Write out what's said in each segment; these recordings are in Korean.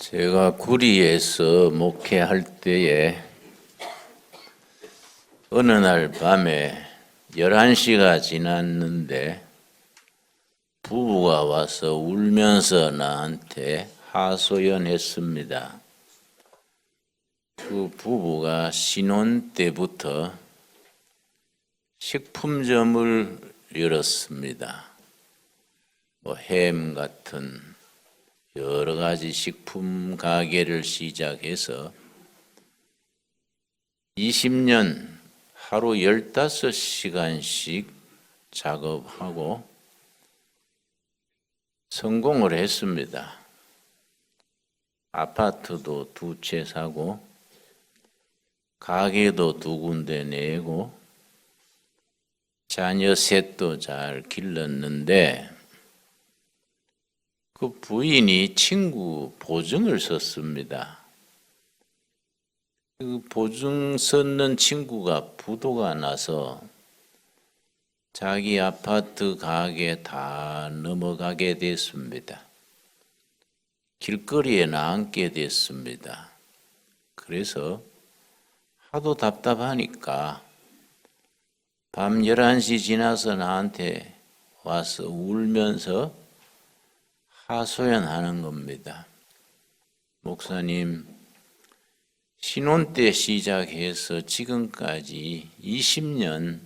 제가 구리에서 목회할 때에 어느 날 밤에 11시가 지났는데 부부가 와서 울면서 나한테 하소연했습니다. 그 부부가 신혼 때부터 식품점을 열었습니다. 햄 같은 여러 가지 식품 가게를 시작해서 20년 하루 15시간씩 작업하고 성공을 했습니다. 아파트도 2채 사고 가게도 2군데 내고 자녀 셋도 잘 길렀는데 그 부인이 친구 보증을 썼습니다. 그 보증 썼는 친구가 부도가 나서 자기 아파트 가게 다 넘어가게 됐습니다. 길거리에 나앉게 됐습니다. 그래서 하도 답답하니까 밤 11시 지나서 나한테 와서 울면서 하소연하는 겁니다. 목사님, 신혼 때 시작해서 지금까지 20년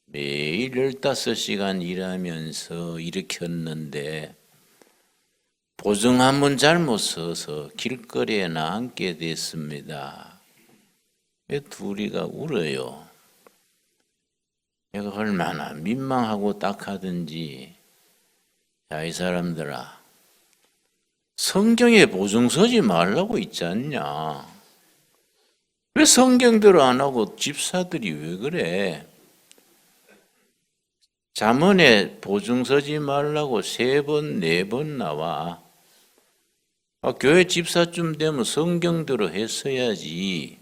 매일 15시간 일하면서 일으켰는데 보증 한 번 잘못 써서 길거리에 나앉게 됐습니다. 왜 둘이가 울어요? 내가 얼마나 민망하고 딱하든지 야, 이 사람들아, 성경에 보증 서지 말라고 있지 않냐? 왜 성경대로 안 하고 집사들이 왜 그래? 잠언에 보증 서지 말라고 3번, 4번 나와. 교회 집사쯤 되면 성경대로 했어야지.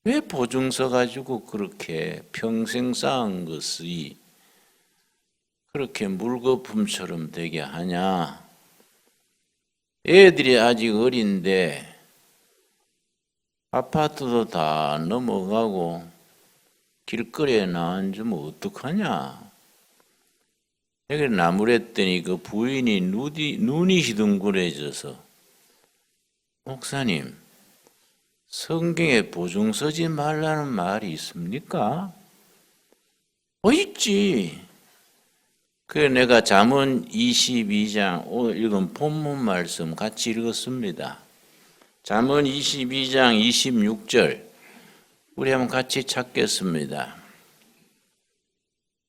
왜 보증 서가지고 그렇게 평생 쌓은 것이 그렇게 물거품처럼 되게 하냐? 애들이 아직 어린데 아파트도 다 넘어가고 길거리에 나앉으면 어떡하냐? 내가 나무랬더니 그 부인이 눈이 희둥그레져서 목사님, 성경에 보증 서지 말라는 말이 있습니까? 있지. 그래 내가 잠언 22장 오늘 읽은 본문 말씀 같이 읽었습니다. 잠언 22장 26절 우리 한번 같이 찾겠습니다.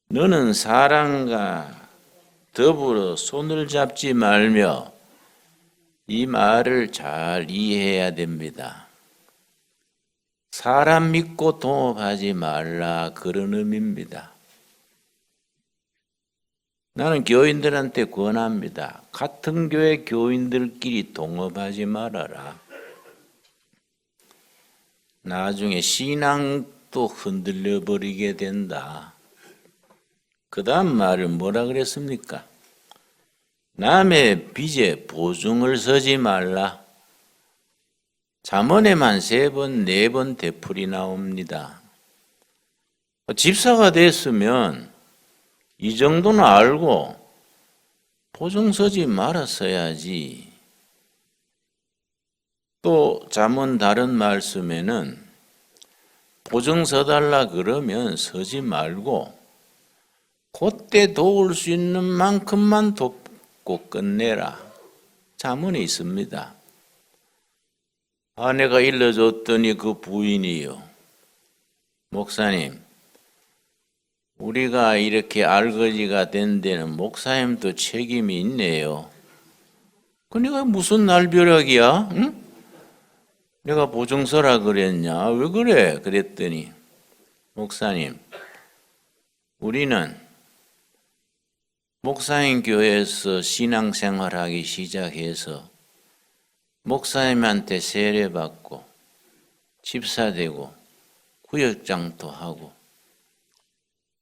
너는 사람과 더불어 손을 잡지 말며 이 말을 잘 이해해야 됩니다. 사람 믿고 동업하지 말라 그런 의미입니다. 나는 교인들한테 권합니다. 같은 교회 교인들끼리 동업하지 말아라. 나중에 신앙도 흔들려 버리게 된다. 그 다음 말을 뭐라 그랬습니까? 남의 빚에 보증을 서지 말라. 잠언에만 3번, 4번 되풀이 나옵니다. 집사가 됐으면 이 정도는 알고 보증 서지 말았어야지. 또 잠언 다른 말씀에는 보증 서달라 그러면 서지 말고 그때 도울 수 있는 만큼만 돕고 끝내라. 잠언에 있습니다. 아내가 일러줬더니 그 부인이요. 목사님, 우리가 이렇게 알거지가 된 데는 목사님도 책임이 있네요. 그러니까 무슨 날벼락이야? 응? 내가 보증 서라 그랬냐? 왜 그래? 그랬더니 목사님, 우리는 목사님 교회에서 신앙생활하기 시작해서 목사님한테 세례받고 집사되고 구역장도 하고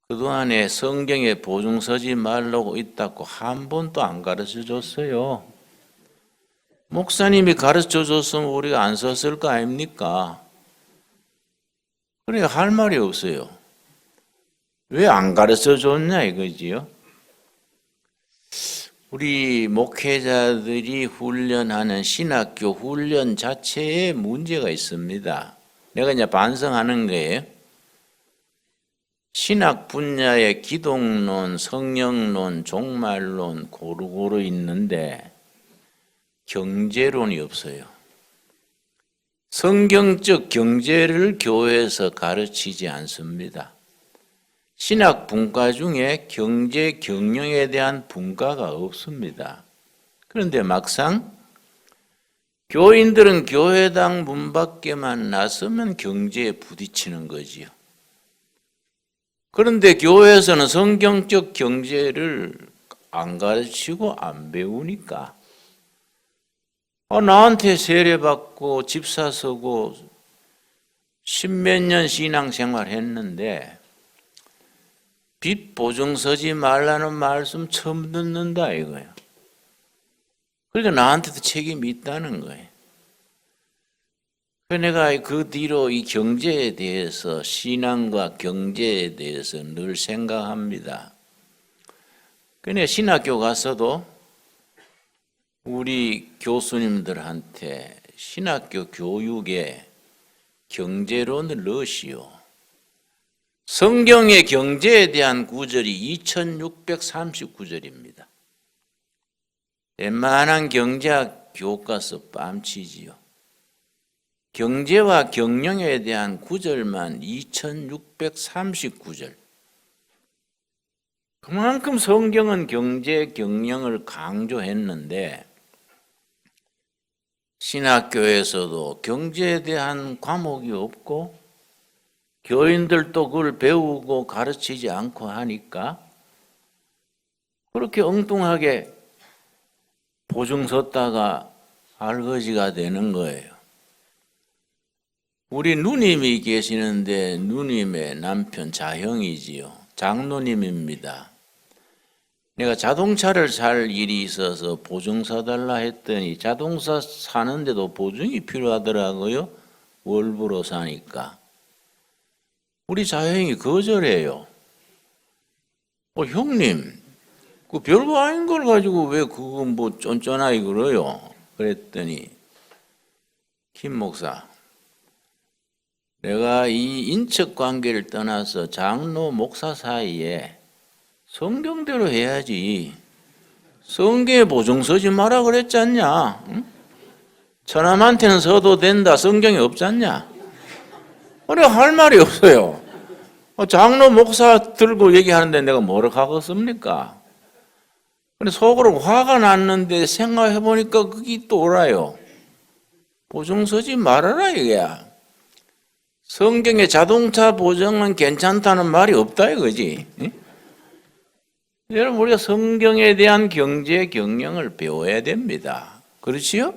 그동안에 성경에 보증 서지 말라고 있다고 한 번도 안 가르쳐 줬어요. 목사님이 가르쳐 줬으면 우리가 안 썼을 거 아닙니까? 그래 할 말이 없어요. 왜 안 가르쳐 줬냐 이거지요. 우리 목회자들이 훈련하는 신학교 훈련 자체에 문제가 있습니다. 내가 이제 반성하는 거예요. 신학 분야의 기독론, 성령론, 종말론 고루고루 있는데 경제론이 없어요. 성경적 경제를 교회에서 가르치지 않습니다. 신학 분과 중에 경제 경영에 대한 분과가 없습니다. 그런데 막상 교인들은 교회당 문 밖에만 나서면 경제에 부딪히는 거지요. 그런데 교회에서는 성경적 경제를 안 가르치고 안 배우니까 나한테 세례받고 집사 서고 십몇 년 신앙생활 했는데 빚 보증 서지 말라는 말씀 처음 듣는다 이거예요. 그러니까 나한테도 책임이 있다는 거예요. 내가 그 뒤로 이 경제에 대해서 신앙과 경제에 대해서 늘 생각합니다. 그러니까 신학교 가서도 우리 교수님들한테 신학교 교육에 경제론을 넣으시오. 성경의 경제에 대한 구절이 2639절입니다. 웬만한 경제학 교과서 뺨치지요. 경제와 경영에 대한 구절만 2639절. 그만큼 성경은 경제, 경영을 강조했는데 신학교에서도 경제에 대한 과목이 없고 교인들도 그걸 배우고 가르치지 않고 하니까 그렇게 엉뚱하게 보증 섰다가 알거지가 되는 거예요. 우리 누님이 계시는데 누님의 남편 자형이지요. 장로님입니다. 내가 자동차를 살 일이 있어서 보증 사달라 했더니 자동차 사는데도 보증이 필요하더라고요. 월부로 사니까. 우리 자형이 거절해요. 형님, 그 별거 아닌 걸 가지고 왜 그거 뭐 쫀쫀하게 그래요? 그랬더니 김 목사, 내가 이 인척 관계를 떠나서 장로 목사 사이에 성경대로 해야지. 성경에 보증 서지 마라 그랬지 않냐? 응? 처남한테는 서도 된다. 성경에 없지 않냐? 그래 할 말이 없어요. 장로 목사 들고 얘기하는데 내가 뭐라 하겠습니까? 근데 속으로 화가 났는데 생각해보니까 그게 또 오라요. 보증 서지 말아라 이거야. 성경에 자동차 보증은 괜찮다는 말이 없다 이거지. 응? 여러분 우리가 성경에 대한 경제 경영을 배워야 됩니다. 그렇지요?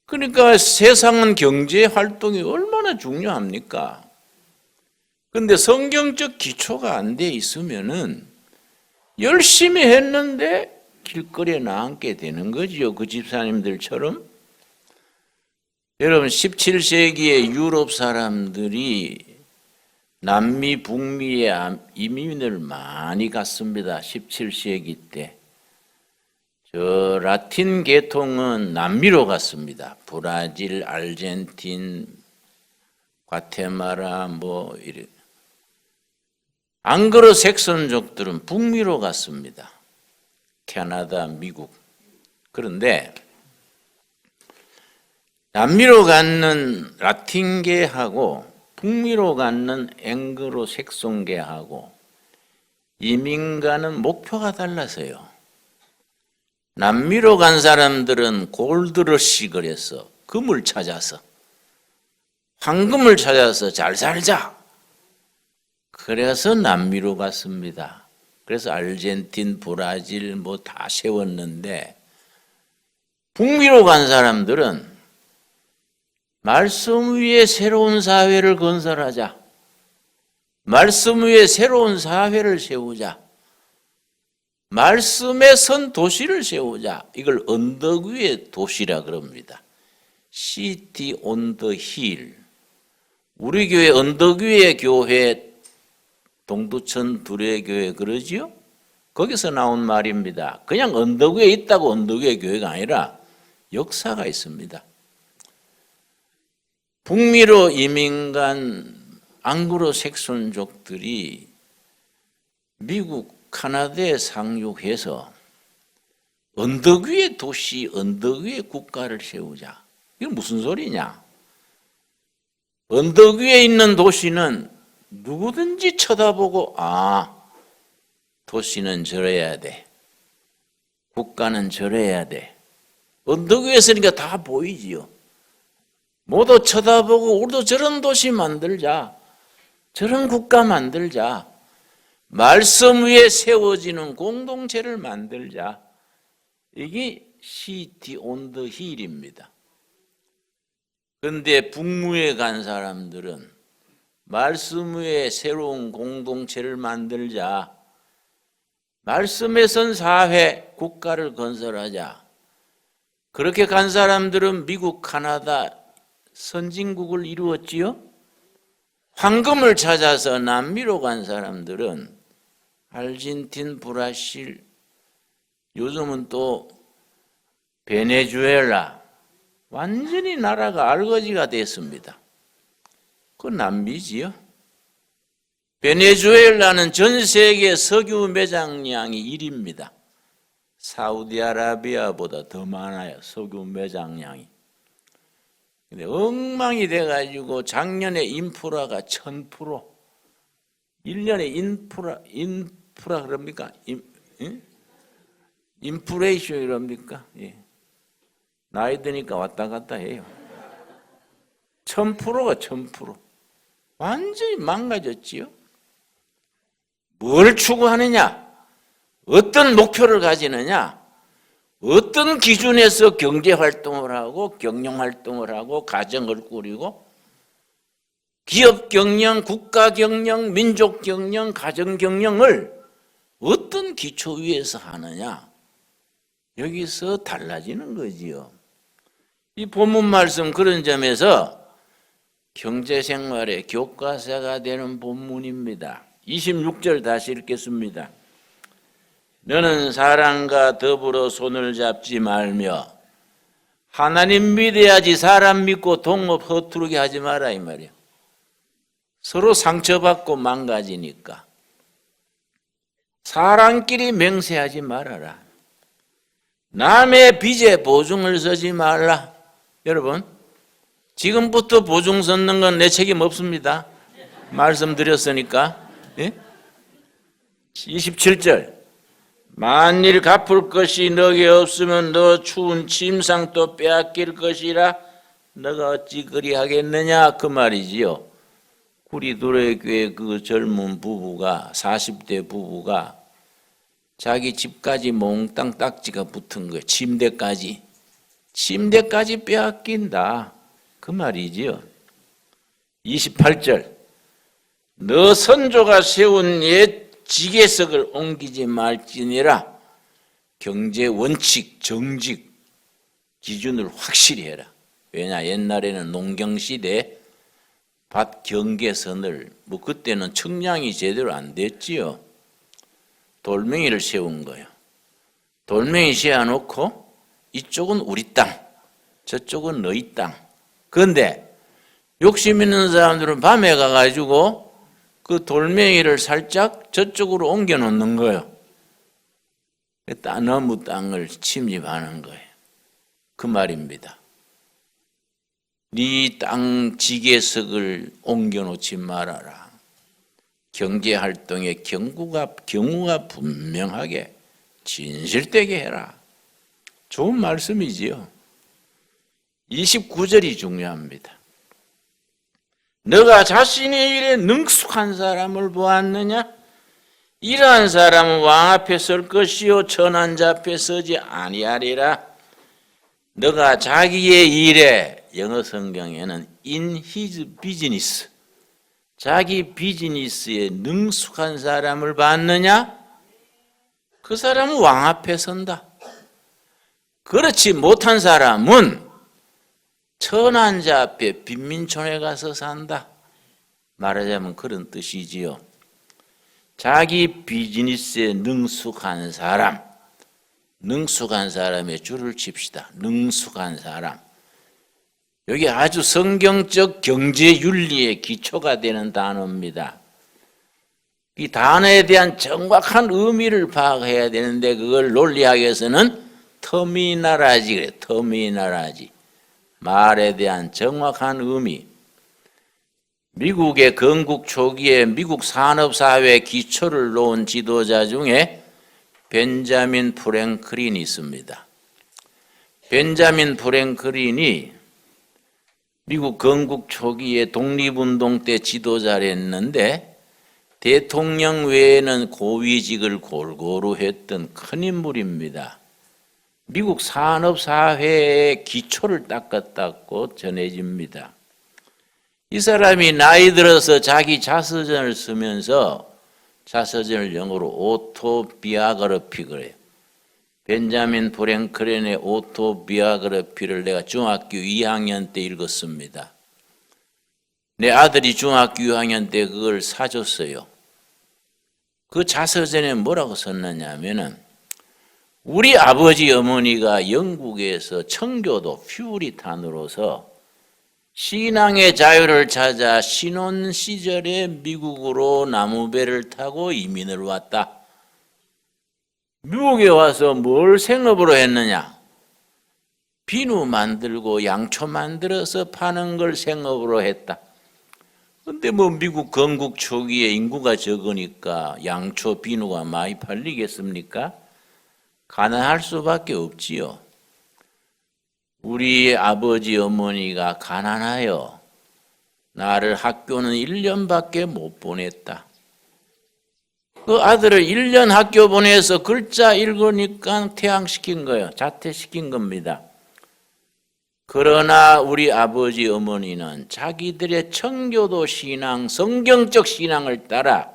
그러니까 세상은 경제 활동이 얼마나 중요합니까? 그런데 성경적 기초가 안 돼 있으면은 열심히 했는데 길거리에 나앉게 되는 거지요. 그 집사님들처럼. 여러분 17세기에 유럽 사람들이 남미, 북미에 이민을 많이 갔습니다. 17세기 때. 저 라틴 계통은 남미로 갔습니다. 브라질, 아르헨틴, 과테마라 뭐 이래. 앙그로 색선족들은 북미로 갔습니다. 캐나다, 미국. 그런데 남미로 가는 라틴계하고 북미로 가는 앵그로 색송계하고 이민가는 목표가 달라서요. 남미로 간 사람들은 골드러시 그래서 금을 찾아서 황금을 찾아서 잘 살자. 그래서 남미로 갔습니다. 그래서 아르헨틴, 브라질 뭐 다 세웠는데 북미로 간 사람들은 말씀 위에 새로운 사회를 건설하자. 말씀 위에 새로운 사회를 세우자. 말씀에 선 도시를 세우자. 이걸 언덕 위의 도시라 그럽니다. City on the hill. 우리 교회 언덕 위의 교회, 동두천 두레교회 그러지요? 거기서 나온 말입니다. 그냥 언덕 위에 있다고 언덕 위의 교회가 아니라 역사가 있습니다. 북미로 이민 간 앙그로 색손족들이 미국, 카나다에 상륙해서 언덕 위의 도시, 언덕 위의 국가를 세우자. 이게 무슨 소리냐? 언덕 위에 있는 도시는 누구든지 쳐다보고 도시는 저래야 돼. 국가는 저래야 돼. 언덕 위에 있으니까 다 보이지요. 모두 쳐다보고 우리도 저런 도시 만들자. 저런 국가 만들자. 말씀 위에 세워지는 공동체를 만들자. 이게 City on the hill입니다. 그런데 북무에 간 사람들은 말씀 위에 새로운 공동체를 만들자. 말씀에 선 사회, 국가를 건설하자. 그렇게 간 사람들은 미국, 카나다, 선진국을 이루었지요. 황금을 찾아서 남미로 간 사람들은 아르헨틴, 브라질, 요즘은 또 베네수엘라, 완전히 나라가 알거지가 됐습니다. 그 남미지요. 베네수엘라는 전 세계 석유 매장량이 1위입니다. 사우디아라비아보다 더 많아요. 석유 매장량이. 근데 엉망이 돼가지고 작년에 인프라가 1000%, 1년에 인프라 그럽니까? 인플레이션 이럽니까? 예. 나이 드니까 왔다 갔다 해요. 1000%가 1000%. 완전히 망가졌지요. 뭘 추구하느냐? 어떤 목표를 가지느냐? 어떤 기준에서 경제활동을 하고 경영활동을 하고 가정을 꾸리고 기업 경영, 국가 경영, 민족 경영, 가정 경영을 어떤 기초 위에서 하느냐? 여기서 달라지는 거지요. 이 본문 말씀 그런 점에서 경제생활의 교과서가 되는 본문입니다. 26절 다시 읽겠습니다. 너는 사람과 더불어 손을 잡지 말며 하나님 믿어야지 사람 믿고 동업 허투루게 하지 마라 이 말이야. 서로 상처받고 망가지니까 사람끼리 맹세하지 말아라. 남의 빚에 보증을 서지 말라. 여러분 지금부터 보증 섰는 건 내 책임 없습니다. 말씀드렸으니까. 예? 27절 만일 갚을 것이 너게 없으면 너 추운 침상 또 빼앗길 것이라 너가 어찌 그리하겠느냐 그 말이지요. 구리도래교회 그 젊은 부부가 40대 부부가 자기 집까지 몽땅 딱지가 붙은 거예요. 침대까지 빼앗긴다 그 말이지요. 28절 너 선조가 세운 옛 지계석을 옮기지 말지니라. 경제 원칙, 정직 기준을 확실히 해라. 왜냐 옛날에는 농경시대 밭 경계선을 그때는 측량이 제대로 안 됐지요. 돌멩이를 세운 거예요. 돌멩이 세워놓고 이쪽은 우리 땅, 저쪽은 너희 땅. 그런데 욕심 있는 사람들은 밤에 가가지고 그 돌멩이를 살짝 저쪽으로 옮겨 놓는 거예요. 너무 땅을 침입하는 거예요. 그 말입니다. 네 땅 지계석을 옮겨 놓지 말아라. 경제활동의 경우가 분명하게 진실되게 해라. 좋은 말씀이지요. 29절이 중요합니다. 너가 자신의 일에 능숙한 사람을 보았느냐? 이러한 사람은 왕 앞에 설 것이요 천한 자 앞에 서지 아니하리라. 너가 자기의 일에 영어 성경에는 in his business 자기 비즈니스에 능숙한 사람을 봤느냐? 그 사람은 왕 앞에 선다. 그렇지 못한 사람은 천한 자 앞에 빈민촌에 가서 산다. 말하자면 그런 뜻이지요. 자기 비즈니스에 능숙한 사람, 능숙한 사람의 줄을 칩시다. 능숙한 사람. 여기 아주 성경적 경제윤리의 기초가 되는 단어입니다. 이 단어에 대한 정확한 의미를 파악해야 되는데 그걸 논리학에서는 터미나라지 그래요. 터미나라지. 말에 대한 정확한 의미. 미국의 건국 초기에 미국 산업사회 기초를 놓은 지도자 중에 벤자민 프랭클린이 있습니다. 벤자민 프랭클린이 미국 건국 초기에 독립운동 때 지도자를 했는데 대통령 외에는 고위직을 골고루 했던 큰 인물입니다. 미국 산업사회의 기초를 닦았다고 전해집니다. 이 사람이 나이 들어서 자기 자서전을 쓰면서 자서전을 영어로 오토비아그래피 그래요. 벤자민 프랭클린의 오토비아그래피를 내가 중학교 2학년 때 읽었습니다. 내 아들이 중학교 2학년 때 그걸 사줬어요. 그 자서전에 뭐라고 썼느냐면은 우리 아버지 어머니가 영국에서 청교도 퓨리탄으로서 신앙의 자유를 찾아 신혼 시절에 미국으로 나무배를 타고 이민을 왔다. 미국에 와서 뭘 생업으로 했느냐? 비누 만들고 양초 만들어서 파는 걸 생업으로 했다. 근데 뭐 미국 건국 초기에 인구가 적으니까 양초 비누가 많이 팔리겠습니까? 가난할 수밖에 없지요. 우리 아버지 어머니가 가난하여 나를 학교는 1년밖에 못 보냈다. 그 아들을 1년 학교 보내서 글자 읽으니까 퇴학시킨 거예요. 자퇴시킨 겁니다. 그러나 우리 아버지 어머니는 자기들의 청교도 신앙, 성경적 신앙을 따라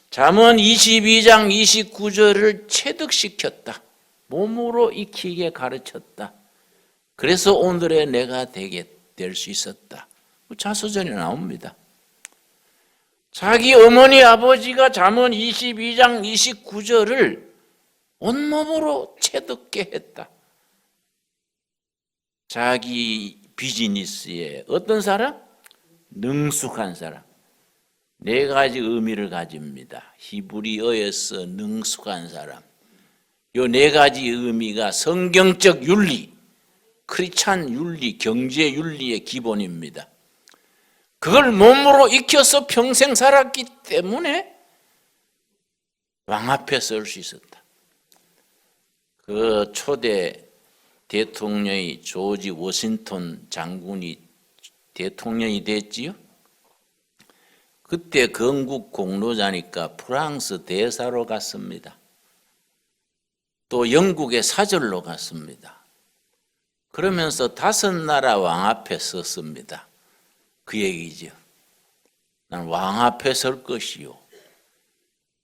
잠언 22장 29절을 체득시켰다. 몸으로 익히게 가르쳤다. 그래서 오늘의 내가 되게 될 수 있었다. 자서전에 나옵니다. 자기 어머니 아버지가 잠언 22장 29절을 온몸으로 체득게 했다. 자기 비즈니스에 어떤 사람? 능숙한 사람. 네 가지 의미를 가집니다. 히브리어에서 능숙한 사람. 요 네 가지 의미가 성경적 윤리, 크리스찬 윤리, 경제 윤리의 기본입니다. 그걸 몸으로 익혀서 평생 살았기 때문에 왕 앞에 설 수 있었다. 그 초대 대통령이 조지 워싱턴 장군이 대통령이 됐지요. 그때 건국 공로자니까 프랑스 대사로 갔습니다. 또 영국의 사절로 갔습니다. 그러면서 5나라 왕 앞에 섰습니다. 그 얘기죠. 난 왕 앞에 설 것이요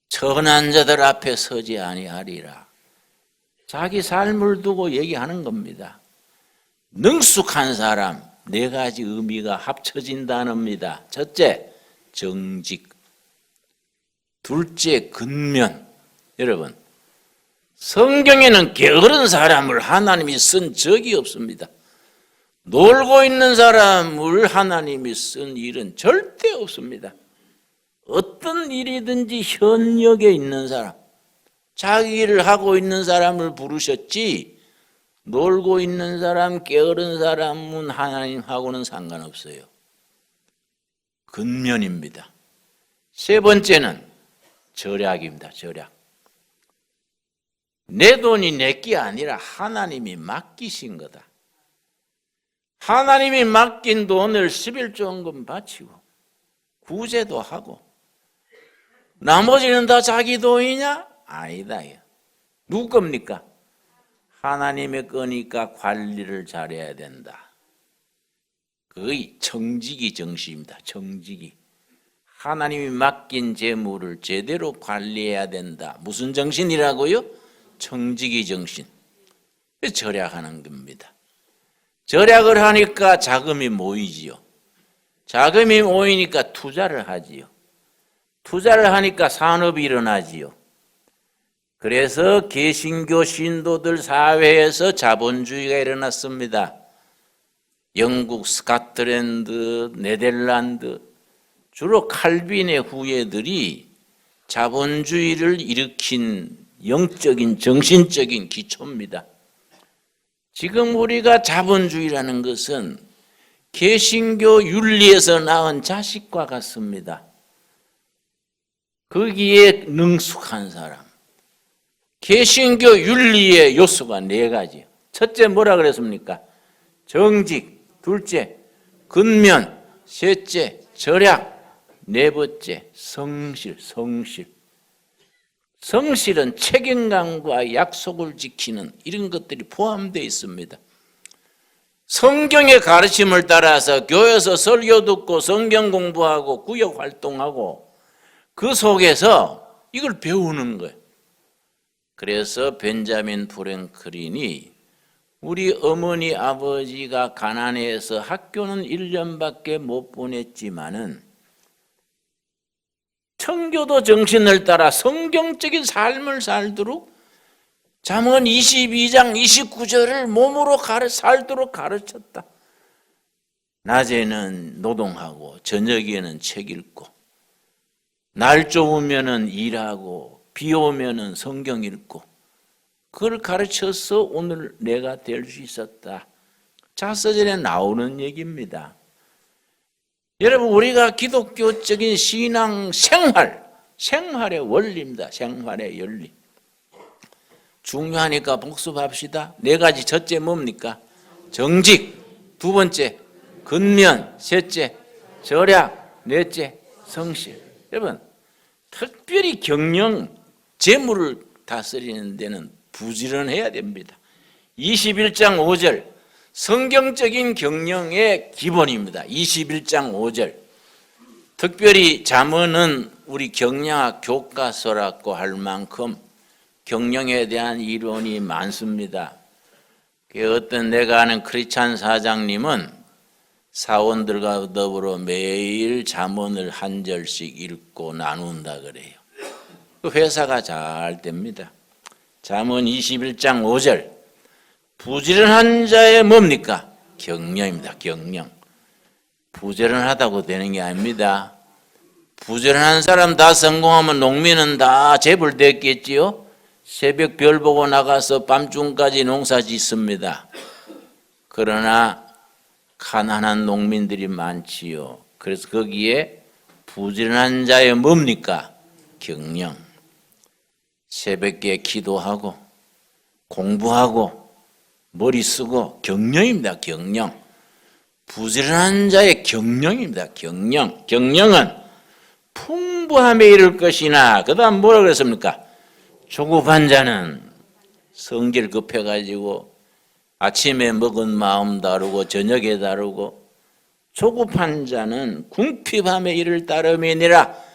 천한 자들 앞에 서지 아니하리라. 자기 삶을 두고 얘기하는 겁니다. 능숙한 사람, 네 가지 의미가 합쳐진 단어입니다. 첫째, 정직. 둘째, 근면. 여러분, 성경에는 게으른 사람을 하나님이 쓴 적이 없습니다. 놀고 있는 사람을 하나님이 쓴 일은 절대 없습니다. 어떤 일이든지 현역에 있는 사람, 자기 일을 하고 있는 사람을 부르셨지 놀고 있는 사람, 게으른 사람은 하나님하고는 상관없어요. 근면입니다. 세 번째는 절약입니다. 절약. 내 돈이 내게 아니라 하나님이 맡기신 거다. 하나님이 맡긴 돈을 11조원금 바치고 구제도 하고 나머지는 다 자기 돈이냐? 아니다. 누구 겁니까? 하나님의 거니까 관리를 잘해야 된다. 그의 정직이 정신입니다. 정직이. 하나님이 맡긴 재물을 제대로 관리해야 된다. 무슨 정신이라고요? 청지기 정신. 절약하는 겁니다. 절약을 하니까 자금이 모이지요. 자금이 모이니까 투자를 하지요. 투자를 하니까 산업이 일어나지요. 그래서 개신교 신도들 사회에서 자본주의가 일어났습니다. 영국, 스코틀랜드, 네덜란드, 주로 칼빈의 후예들이 자본주의를 일으킨 영적인, 정신적인 기초입니다. 지금 우리가 자본주의라는 것은 개신교 윤리에서 낳은 자식과 같습니다. 거기에 능숙한 사람. 개신교 윤리의 요소가 4가지. 첫째 뭐라 그랬습니까? 정직, 둘째 근면, 셋째 절약, 4번째 성실. 성실은 책임감과 약속을 지키는 이런 것들이 포함되어 있습니다. 성경의 가르침을 따라서 교회에서 설교 듣고 성경 공부하고 구역 활동하고 그 속에서 이걸 배우는 거예요. 그래서 벤자민 프랭클린이 우리 어머니 아버지가 가난해서 학교는 1년밖에 못 보냈지만은 청교도 정신을 따라 성경적인 삶을 살도록 잠언 22장 29절을 몸으로 살도록 가르쳤다. 낮에는 노동하고 저녁에는 책 읽고 날 좋으면은 일하고 비 오면은 성경 읽고 그걸 가르쳐서 오늘 내가 될 수 있었다. 자서전에 나오는 얘기입니다. 여러분 우리가 기독교적인 신앙 생활의 원리입니다. 생활의 원리. 중요하니까 복습합시다. 4가지. 첫째 뭡니까? 정직. 2번째 근면. 셋째 절약. 넷째 성실. 여러분 특별히 경영, 재물을 다스리는 데는 부지런해야 됩니다. 21장 5절 성경적인 경영의 기본입니다. 21장 5절 특별히 잠언은 우리 경영학 교과서라고 할 만큼 경영에 대한 이론이 많습니다. 어떤 내가 아는 크리스찬 사장님은 사원들과 더불어 매일 잠언을 한 절씩 읽고 나눈다 그래요. 그 회사가 잘 됩니다. 잠언 21장 5절 부지런한 자의 뭡니까? 경영입니다. 경영. 부지런하다고 되는 게 아닙니다. 부지런한 사람 다 성공하면 농민은 다 재벌 됐겠지요. 새벽 별 보고 나가서 밤중까지 농사 짓습니다. 그러나 가난한 농민들이 많지요. 그래서 거기에 부지런한 자의 뭡니까? 경영. 새벽에 기도하고 공부하고 머리 쓰고 경영입니다. 경영. 부지런한 자의 경영입니다. 경영. 경영은 풍부함에 이를 것이나 그 다음 뭐라 그랬습니까? 조급한 자는 성질 급해가지고 아침에 먹은 마음 다르고 저녁에 다르고 조급한 자는 궁핍함에 이를 따름이니라.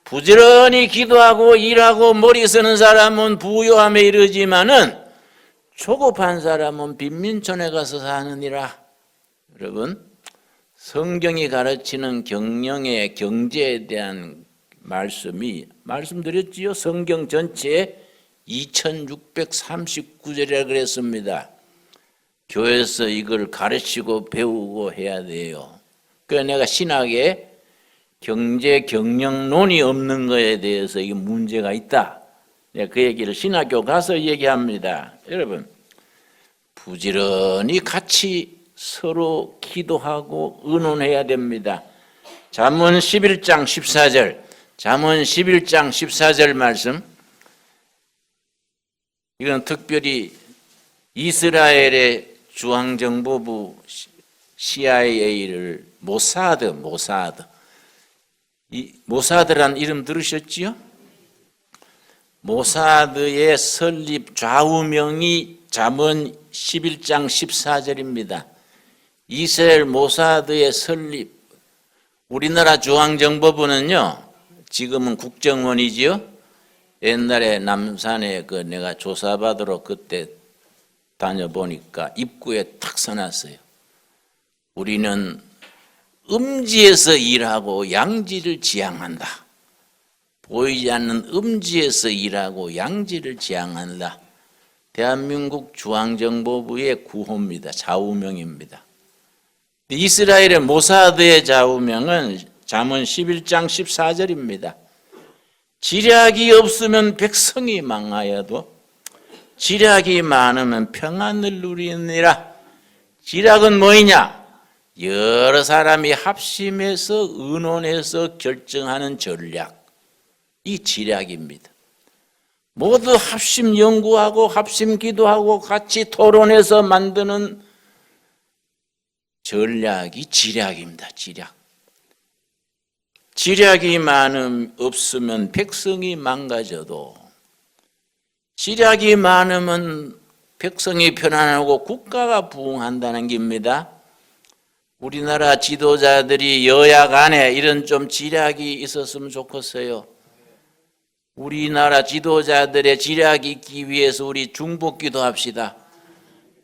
부지런히 기도하고 일하고 머리 쓰는 사람은 부요함에 이르지만은 조급한 사람은 빈민촌에 가서 사느니라. 여러분 성경이 가르치는 경영의 경제에 대한 말씀이 말씀드렸지요. 성경 전체에 2639절이라 그랬습니다. 교회에서 이걸 가르치고 배우고 해야 돼요. 그래서 내가 신학에 경제 경영론이 없는 것에 대해서 이게 문제가 있다. 내가 그 얘기를 신학교 가서 얘기합니다. 여러분 부지런히 같이 서로 기도하고 의논해야 됩니다. 잠언 11장 14절 잠언 11장 14절 말씀 이건 특별히 이스라엘의 중앙정보부 CIA를 모사드란 이름 들으셨지요? 모사드의 설립 좌우명이 잠언 11장 14절입니다. 이스라엘 모사드의 설립 우리나라 중앙정보부는요, 지금은 국정원이지요. 옛날에 남산에 그 내가 조사받으러 그때 다녀보니까 입구에 탁 써놨어요. 우리는 음지에서 일하고 양지를 지향한다. 보이지 않는 음지에서 일하고 양지를 지향한다. 대한민국 중앙정보부의 구호입니다. 좌우명입니다. 이스라엘의 모사드의 좌우명은 잠언 11장 14절입니다. 지략이 없으면 백성이 망하여도 지략이 많으면 평안을 누리느니라. 지략은 뭐이냐? 여러 사람이 합심해서 의논해서 결정하는 전략, 이 지략입니다. 모두 합심 연구하고 합심 기도하고 같이 토론해서 만드는 전략이 지략입니다. 지략. 지략이 없으면 백성이 망가져도 지략이 많으면 백성이 편안하고 국가가 부흥한다는 겁니다. 우리나라 지도자들이 여야 간에 이런 좀 지략이 있었으면 좋겠어요. 우리나라 지도자들의 지략이 있기 위해서 우리 중복기도 합시다.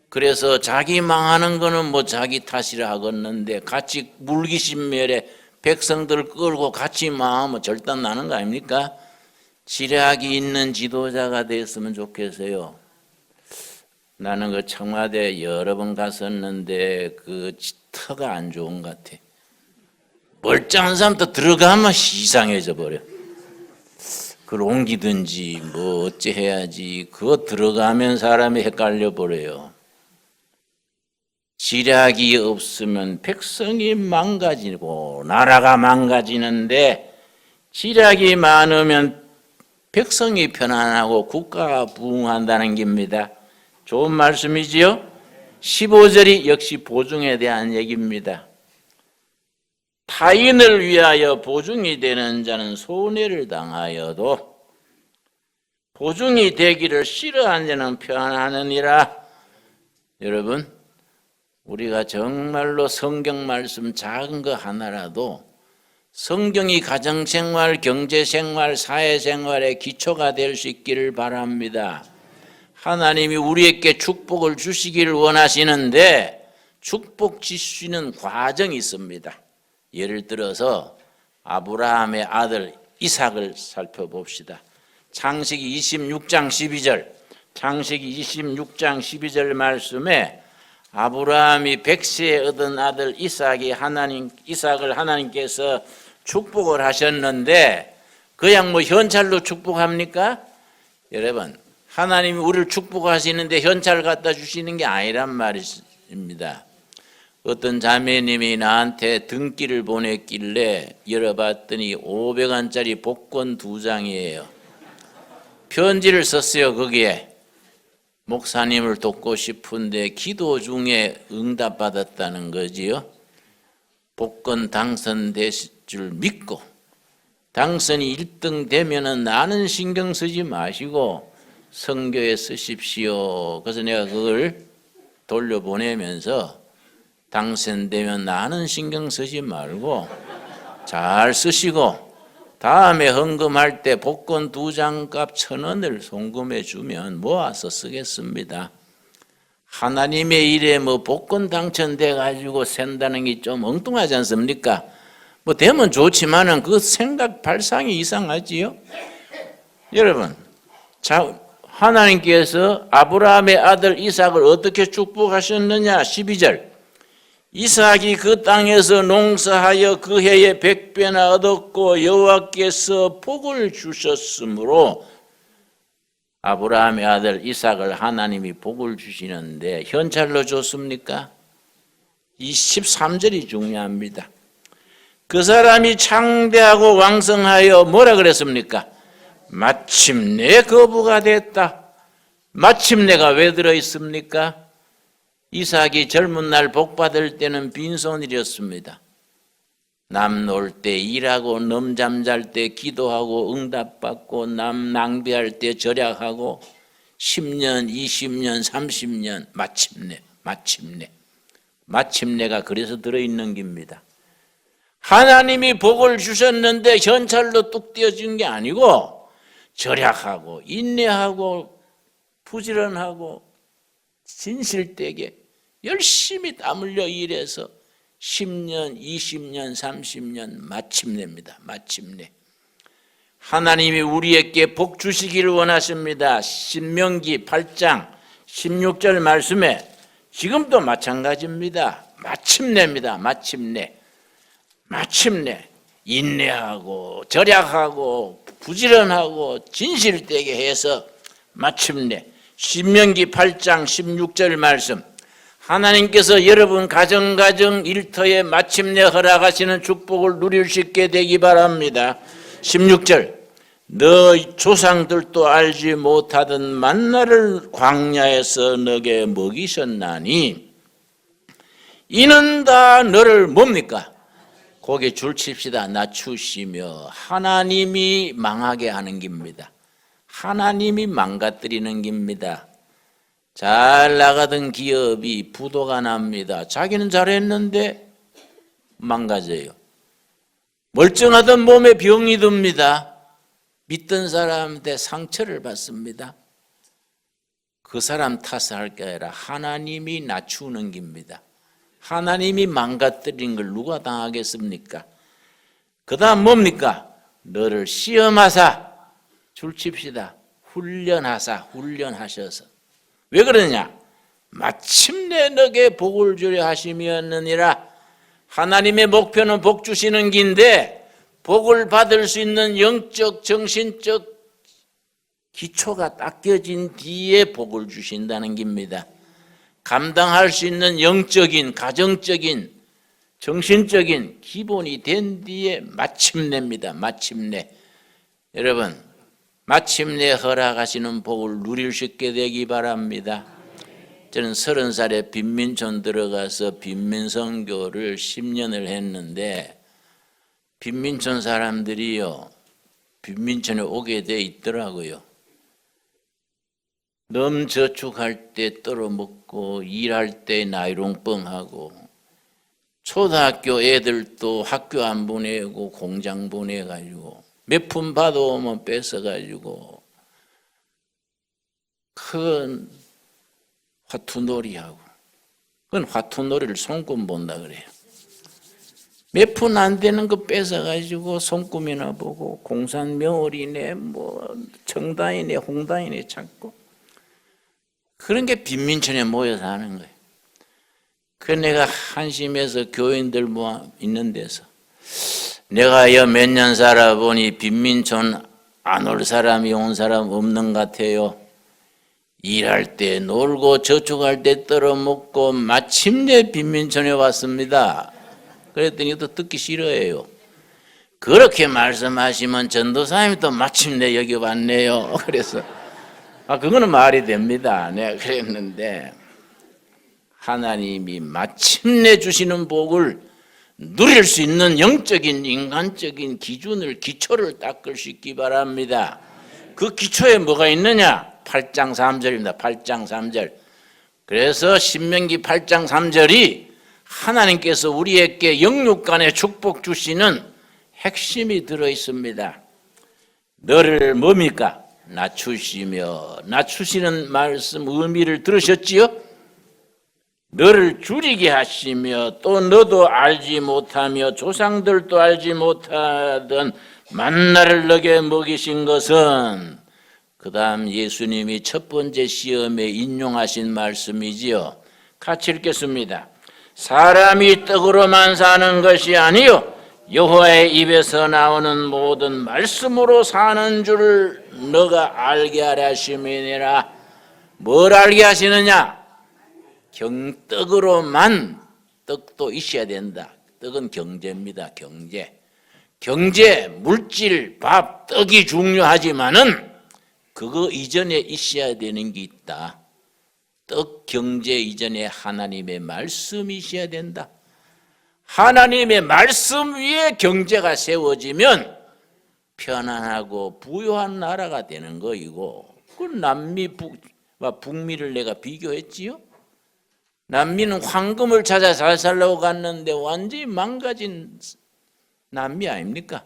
그래서 자기 망하는 거는 뭐 자기 탓이라 하겠는데 같이 물귀신멸에 백성들 끌고 같이 망하면 절단 나는 거 아닙니까? 지략이 있는 지도자가 됐으면 좋겠어요. 나는 그 청와대 여러 번 갔었는데 그 터가 안 좋은 것 같아. 멀쩡한 사람도 들어가면 이상해져 버려. 그걸 옮기든지 뭐 어째 해야지. 그거 들어가면 사람이 헷갈려 버려요. 지략이 없으면 백성이 망가지고 나라가 망가지는데 지략이 많으면 백성이 편안하고 국가가 부흥한다는 겁니다. 좋은 말씀이지요? 15절이 역시 보증에 대한 얘기입니다. 타인을 위하여 보증이 되는 자는 손해를 당하여도 보증이 되기를 싫어하는 자는 편안하느니라. 여러분, 우리가 정말로 성경 말씀 작은 거 하나라도 성경이 가정생활, 경제생활, 사회생활의 기초가 될 수 있기를 바랍니다. 하나님이 우리에게 축복을 주시기를 원하시는데 축복 주시는 과정이 있습니다. 예를 들어서 아브라함의 아들 이삭을 살펴봅시다. 창세기 26장 12절, 창세기 26장 12절 말씀에 아브라함이 백세에 얻은 아들 이삭을 하나님께서 축복을 하셨는데 그냥 뭐 현찰로 축복합니까? 여러분, 하나님이 우리를 축복하시는데 현찰을 갖다 주시는 게 아니란 말입니다. 어떤 자매님이 나한테 등기를 보냈길래 열어봤더니 500원짜리 복권 2장이에요. 편지를 썼어요. 거기에 목사님을 돕고 싶은데 기도 중에 응답받았다는 거지요. 복권 당선됐을 줄 믿고 당선이 1등 되면은 나는 신경 쓰지 마시고 선교에 쓰십시오. 그래서 내가 그걸 돌려보내면서 당선되면 나는 신경 쓰지 말고 잘 쓰시고 다음에 헌금할 때 복권 2장 값 1,000원을 송금해 주면 모아서 쓰겠습니다. 하나님의 일에 뭐 복권 당첨돼 가지고 산다는 게 좀 엉뚱하지 않습니까? 뭐 되면 좋지만은 그 생각 발상이 이상하지요. 여러분, 하나님께서 아브라함의 아들 이삭을 어떻게 축복하셨느냐? 12절. 이삭이 그 땅에서 농사하여 그 해에 100배나 얻었고 여호와께서 복을 주셨으므로 아브라함의 아들 이삭을 하나님이 복을 주시는데 현찰로 줬습니까? 이 13절이 중요합니다. 그 사람이 창대하고 왕성하여 뭐라 그랬습니까? 마침내 거부가 됐다. 마침내가 왜 들어있습니까? 이삭이 젊은 날 복 받을 때는 빈손이었습니다. 남 놀 때 일하고 넘 잠잘 때 기도하고 응답받고 남 낭비할 때 절약하고 10년, 20년, 30년 마침내가 그래서 들어있는 겁니다. 하나님이 복을 주셨는데 현찰로 뚝 떼어준 게 아니고 절약하고 인내하고 부지런하고 진실되게 열심히 땀 흘려 일해서 10년, 20년, 30년 마침내입니다. 마침내. 하나님이 우리에게 복 주시기를 원하십니다. 신명기 8장 16절 말씀에 지금도 마찬가지입니다. 마침내입니다. 마침내. 마침내 인내하고 절약하고 부지런하고 진실되게 해서 마침내 신명기 8장 16절 말씀, 하나님께서 여러분 가정 일터에 마침내 허락하시는 축복을 누릴 수 있게 되기 바랍니다. 16절, 너희 조상들도 알지 못하던 만나를 광야에서 너게 먹이셨나니 이는 다 너를 뭡니까? 고개 줄칩시다. 낮추시며 하나님이 망하게 하는 겁니다. 하나님이 망가뜨리는 겁니다. 잘 나가던 기업이 부도가 납니다. 자기는 잘했는데 망가져요. 멀쩡하던 몸에 병이 듭니다. 믿던 사람한테 상처를 받습니다. 그 사람 탓을 할 게 아니라 하나님이 낮추는 겁니다. 하나님이 망가뜨린 걸 누가 당하겠습니까? 그 다음 뭡니까? 너를 시험하사 줄칩시다. 훈련하셔서. 왜 그러냐? 마침내 너게 복을 주려 하심이었느니라. 하나님의 목표는 복 주시는 긴데 복을 받을 수 있는 영적, 정신적 기초가 닦여진 뒤에 복을 주신다는 겁니다. 감당할 수 있는 영적인, 가정적인, 정신적인 기본이 된 뒤에 마침내입니다. 마침내. 여러분, 마침내 허락하시는 복을 누릴 수 있게 되기 바랍니다. 저는 30살에 빈민촌 들어가서 빈민선교를 10년을 했는데 빈민촌 사람들이요, 빈민촌에 오게 돼 있더라고요. 넘저축할 때 떨어먹고 일할 때 나이롱뻥하고 초등학교 애들도 학교 안 보내고 공장 보내가지고 몇 푼 받아오면 뺏어가지고 큰 화투놀이하고, 그건 화투놀이를 손금 본다 그래요. 몇 푼 안 되는 거 뺏어가지고 손금이나 보고 공산 명월이네 뭐 청단이네 홍단이네 찾고, 그런 게 빈민촌에 모여서 하는 거예요. 그래서 내가 한심해서 교인들 모아 있는 데서 내가 몇 년 살아보니 빈민촌 안 올 사람이 온 사람 없는 것 같아요. 일할 때 놀고 저축할 때 떨어먹고 마침내 빈민촌에 왔습니다. 그랬더니 또 듣기 싫어해요. 그렇게 말씀하시면 전도사님이 또 마침내 여기 왔네요. 그래서 그거는 말이 됩니다. 내가 그랬는데 하나님이 마침내 주시는 복을 누릴 수 있는 영적인 인간적인 기초를 닦을 수 있기 바랍니다. 그 기초에 뭐가 있느냐? 8장 3절입니다. 8장 3절. 그래서 신명기 8장 3절이 하나님께서 우리에게 영육간에 축복 주시는 핵심이 들어 있습니다. 너를 뭡니까? 낮추시며, 낮추시는 말씀 의미를 들으셨지요? 너를 줄이게 하시며 또 너도 알지 못하며 조상들도 알지 못하던 만나를 너게 먹이신 것은, 그 다음 예수님이 첫 번째 시험에 인용하신 말씀이지요. 같이 읽겠습니다. 사람이 떡으로만 사는 것이 아니요 여호와의 입에서 나오는 모든 말씀으로 사는 줄을 너가 알게 하려 하심이니라. 뭘 알게 하시느냐? 떡으로만, 떡도 있어야 된다. 떡은 경제입니다. 경제, 물질, 밥, 떡이 중요하지만은 그거 이전에 있어야 되는 게 있다. 떡 경제 이전에 하나님의 말씀이 있어야 된다. 하나님의 말씀 위에 경제가 세워지면 편안하고 부유한 나라가 되는 거이고, 그 남미와 북미를 내가 비교했지요. 남미는 황금을 찾아 잘 살려고 갔는데 완전히 망가진 남미 아닙니까?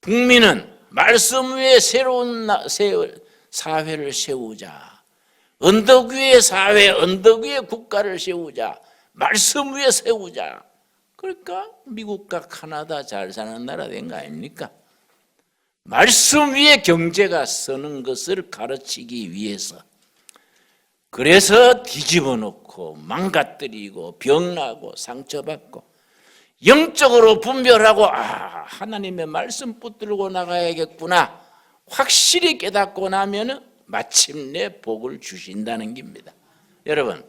북미는 말씀 위에 새로운 사회를 세우자. 언덕 위에 사회, 언덕 위에 국가를 세우자. 말씀 위에 세우자. 그러니까 미국과 카나다 잘 사는 나라 된 거 아닙니까? 말씀 위에 경제가 서는 것을 가르치기 위해서. 그래서 뒤집어 놓고 망가뜨리고 병나고 상처받고 영적으로 분별하고 하나님의 말씀 붙들고 나가야겠구나 확실히 깨닫고 나면 마침내 복을 주신다는 겁니다. 여러분,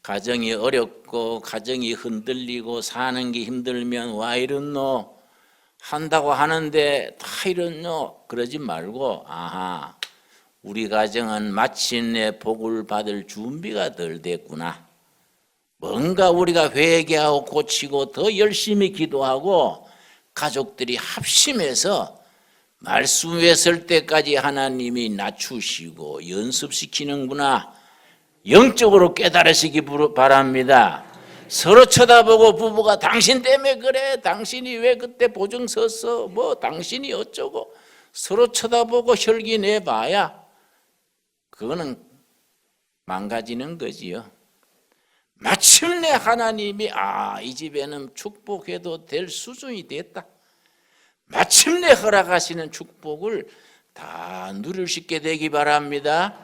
가정이 어렵고 가정이 흔들리고 사는 게 힘들면 와 이렇노 한다고 하는데 다 이렇노 그러지 말고 우리 가정은 마침내 복을 받을 준비가 덜 됐구나. 뭔가 우리가 회개하고 고치고 더 열심히 기도하고 가족들이 합심해서 말씀 위에 설 때까지 하나님이 낮추시고 연습시키는구나. 영적으로 깨달으시기 바랍니다. 서로 쳐다보고 부부가 당신 때문에 그래. 당신이 왜 그때 보증 섰어. 당신이 어쩌고 서로 쳐다보고 혈기 내봐야 그거는 망가지는 거지요. 마침내 하나님이 이 집에는 축복해도 될 수준이 됐다. 마침내 허락하시는 축복을 다 누릴 수 있게 되기 바랍니다.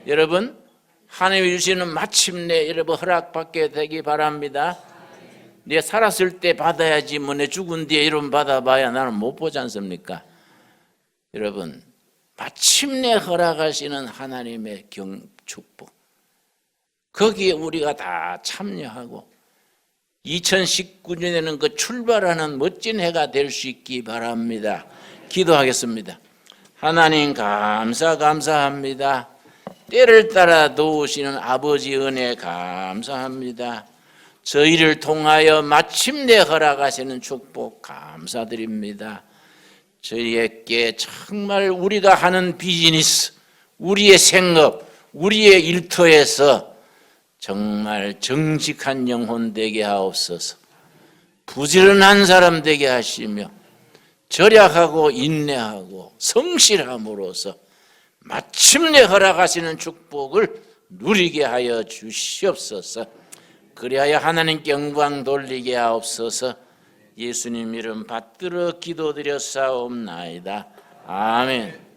여러분, 하나님이 주시는 마침내 여러분 허락받게 되기 바랍니다. 내 살았을 때 받아야지 내 죽은 뒤에 이런 받아봐야 나는 못 보지 않습니까? 여러분, 마침내 허락하시는 하나님의 축복, 거기에 우리가 다 참여하고 2019년에는 그 출발하는 멋진 해가 될 수 있기 바랍니다. 기도하겠습니다. 하나님 감사합니다. 때를 따라 도우시는 아버지 은혜 감사합니다. 저희를 통하여 마침내 허락하시는 축복 감사드립니다. 저희에게 정말 우리가 하는 비즈니스, 우리의 생업, 우리의 일터에서 정말 정직한 영혼 되게 하옵소서. 부지런한 사람 되게 하시며 절약하고 인내하고 성실함으로써 마침내 허락하시는 축복을 누리게 하여 주시옵소서. 그리하여 하나님께 영광 돌리게 하옵소서. 예수님 이름 받들어 기도드렸사옵나이다. 아멘.